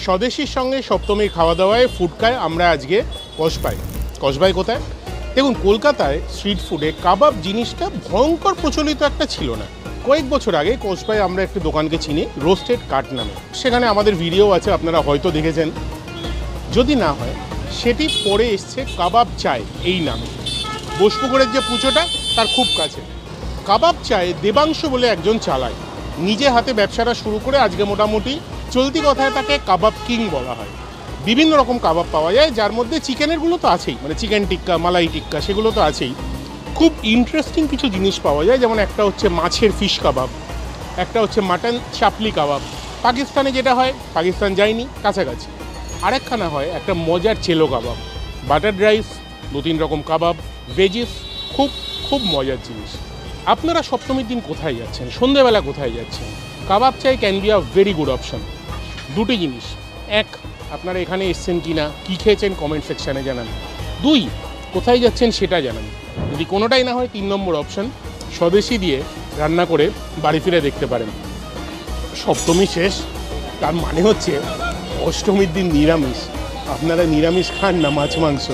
স্বদেশীর সঙ্গে সপ্তমীর খাওয়া দাওয়ায় ফুটকায় আমরা আজকে কসবাই কোথায়? দেখুন, কলকাতায় স্ট্রিট ফুডে কাবাব জিনিসটা ভয়ঙ্কর প্রচলিত একটা ছিল না। কয়েক বছর আগে কসবায় আমরা একটি দোকানকে চিনি, রোস্টেড কাট নামে। সেখানে আমাদের ভিডিও আছে, আপনারা হয়তো দেখেছেন। যদি না হয় সেটি পরে এসছে কাবাব চায় এই নামে। বোসপুকুরের যে পুজোটা তার খুব কাছে। কাবাব চায় দেবাংশ বলে একজন চালায়, নিজে হাতে ব্যবসাটা শুরু করে আজকে মোটামুটি চলতি কথায় তাকে কাবাব কিং বলা হয়। বিভিন্ন রকম কাবাব পাওয়া যায়, যার মধ্যে চিকেনেরগুলো তো আছেই, মানে চিকেন টিক্কা, মালাই টিক্কা, সেগুলো তো আছেই। খুব ইন্টারেস্টিং কিছু জিনিস পাওয়া যায়, যেমন একটা হচ্ছে মাছের ফিশ কাবাব, একটা হচ্ছে মাটন চাপলি কাবাব। পাকিস্তানে যেটা হয়, পাকিস্তান যায়নি, কাছাকাছি। আরেকখানা হয় একটা মজার চেলো কাবাব, বাটার রাইস, 2-3 রকম কাবাব, ভেজিস, খুব খুব মজার জিনিস। আপনারা সপ্তমীর দিন কোথায় যাচ্ছেন, সন্ধ্যেবেলা কোথায় যাচ্ছেন? কাবাব চাই can be a very good option. দুটি জিনিস: এক, আপনারা এখানে এসছেন কি না, কী খেয়েছেন কমেন্ট সেকশানে জানান। 2, কোথায় যাচ্ছেন সেটা জানান। যদি কোনোটাই না হয়, 3 নম্বর অপশন, স্বদেশি দিয়ে রান্না করে বাড়ি ফিরে দেখতে পারেন। সপ্তমী শেষ, তার মানে হচ্ছে অষ্টমীর দিন নিরামিষ। আপনারা নিরামিষ খান না মাছ মাংস?